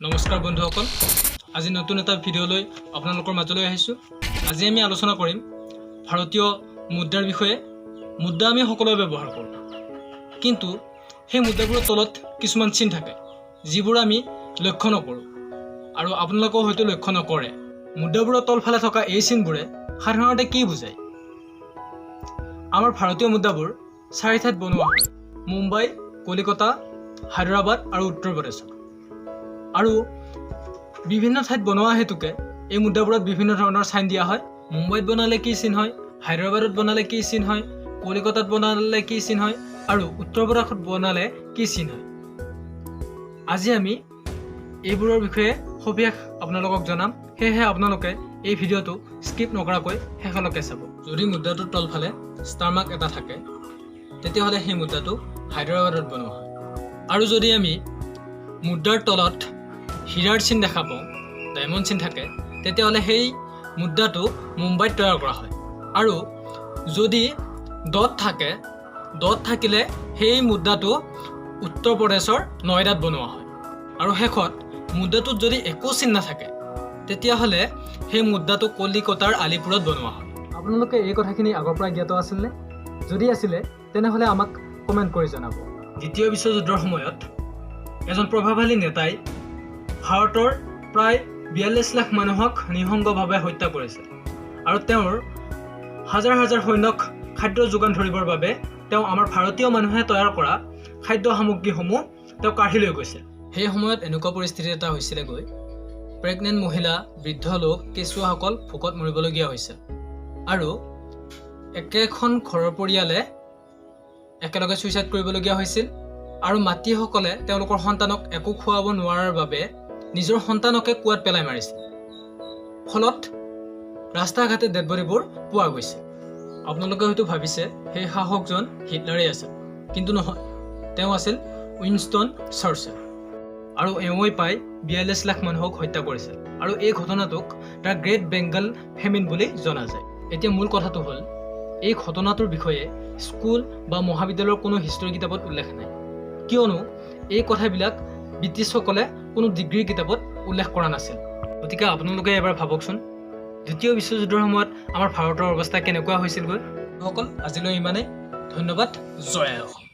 নমস্কাৰ বন্ধুসকল, আজি নতুন এটা ভিডিঅ'লৈ আপোনালোকৰ মাজলৈ আহিছোঁ। আজি আমি আলোচনা কৰিম ভাৰতীয় মুদ্ৰাৰ বিষয়ে। মুদ্ৰা আমি সকলোৱে ব্যৱহাৰ কৰোঁ, কিন্তু সেই মুদ্ৰাবোৰৰ তলত কিছুমান চিন থাকে যিবোৰ আমি লক্ষ্য নকৰোঁ আৰু আপোনালোকেও হয়তো লক্ষ্য নকৰে। মুদ্ৰাবোৰৰ তলফালে থকা এই চিনবোৰে সাধাৰণতে কি বুজায়? আমাৰ ভাৰতীয় মুদ্ৰাবোৰ 4 ঠাইত বনোৱা হয়: মুম্বাই, কলিকতা, হায়দৰাবাদ আৰু উত্তৰ প্ৰদেশত। আৰু বিভিন্ন ঠাইত বনোৱা হেতুকে এই মুদ্ৰাবোৰত বিভিন্ন ধৰণৰ চাইন দিয়া হয়। মুম্বাইত বনালে কি চিন হয়, হায়দৰাবাদত বনালে কি চিন হয়, কলিকতাত বনালে কি চিন হয় আৰু উত্তৰ প্ৰদেশত বনালে কি চিন হয়। আজি আমি এইবোৰৰ বিষয়ে সবিশেষ আপোনালোকক জনাম, সেয়েহে আপোনালোকে এই ভিডিঅ'টো স্কিপ নকৰাকৈ শেষলৈকে চাব। যদি মুদ্ৰাটোৰ তলফালে ষ্টাৰ মাৰ্ক এটা থাকে, তেতিয়াহ'লে সেই মুদ্ৰাটো হায়দৰাবাদত বনোৱা হয়। আৰু যদি আমি মুদ্ৰাৰ তলত হীৰাৰ চিন দেখা পাওঁ, ডায়মণ্ড চিন থাকে, তেতিয়াহ'লে সেই মুদ্ৰাটো মুম্বাইত তৈয়াৰ কৰা হয়। আৰু যদি ডট থাকে, ডট থাকিলে সেই মুদ্ৰাটো উত্তৰ প্ৰদেশৰ নয়দাত বনোৱা হয়। আৰু শেষত মুদ্ৰাটোত যদি একো চিন নাথাকে, তেতিয়াহ'লে সেই মুদ্ৰাটো কলিকতাৰ আলিপুৰত বনোৱা হয়। আপোনালোকে এই কথাখিনি আগৰ পৰা জ্ঞাত আছিলনে? যদি আছিলে তেনেহ'লে আমাক কমেণ্ট কৰি জনাব। দ্বিতীয় বিশ্বযুদ্ধৰ সময়ত এজন প্ৰভাৱশালী নেতাই ভাৰতৰ প্ৰায় 42 লাখ মানুহক নিঃসংগভাৱে হত্যা কৰিছে আৰু তেওঁৰ হাজাৰ হাজাৰ সৈন্যক খাদ্য যোগান ধৰিবৰ বাবে তেওঁ আমাৰ ভাৰতীয় মানুহে তৈয়াৰ কৰা খাদ্য সামগ্ৰীসমূহ তেওঁ কাঢ়ি লৈ গৈছিল। সেই সময়ত এনেকুৱা পৰিস্থিতি এটা হৈছিলেগৈ, প্ৰেগনেণ্ট মহিলা, বৃদ্ধ লোক, কেঁচুৱাসকল ভোকত মৰিবলগীয়া হৈছিল। আৰু একেখন ঘৰৰ পৰিয়ালে একেলগে ছুইচাইড কৰিবলগীয়া হৈছিল। আৰু মাতৃসকলে তেওঁলোকৰ সন্তানক একো খুৱাব নোৱাৰাৰ বাবে নিজৰ সন্তানকে কুৱাত পেলাই মাৰিছিল। ফলত ৰাস্তা ঘাটে ডেড বডিবোৰ পোৱা গৈছে। আপোনালোকে হয়তো ভাবিছে সেই শাসকজন হিটলাৰেই আছিল, কিন্তু নহয়, তেওঁ আছিল উইনষ্টন চাৰ্চিল। আৰু এওঁই প্ৰায় 42 লাখ মানুহক হত্যা কৰিছিল। আৰু এই ঘটনাটোক দ্য গ্ৰেট বেংগল ফেমিন বুলি জনা যায়। এতিয়া মূল কথাটো হ'ল, এই ঘটনাটোৰ বিষয়ে স্কুল বা মহাবিদ্যালয়ৰ কোনো হিষ্টৰী কিতাপত উল্লেখ নাই, কিয়নো এই কথাবিলাক ব্ৰিটিছসকলে কোনো ডিগ্ৰীৰ কিতাপত উল্লেখ কৰা নাছিল। গতিকে আপোনালোকে এবাৰ ভাবকচোন, দ্বিতীয় বিশ্বযুদ্ধৰ সময়ত আমাৰ ভাৰতৰ অৱস্থা কেনেকুৱা হৈছিলগৈ। সকল আজিলৈ ইমানেই। ধন্যবাদ। জয় অসম।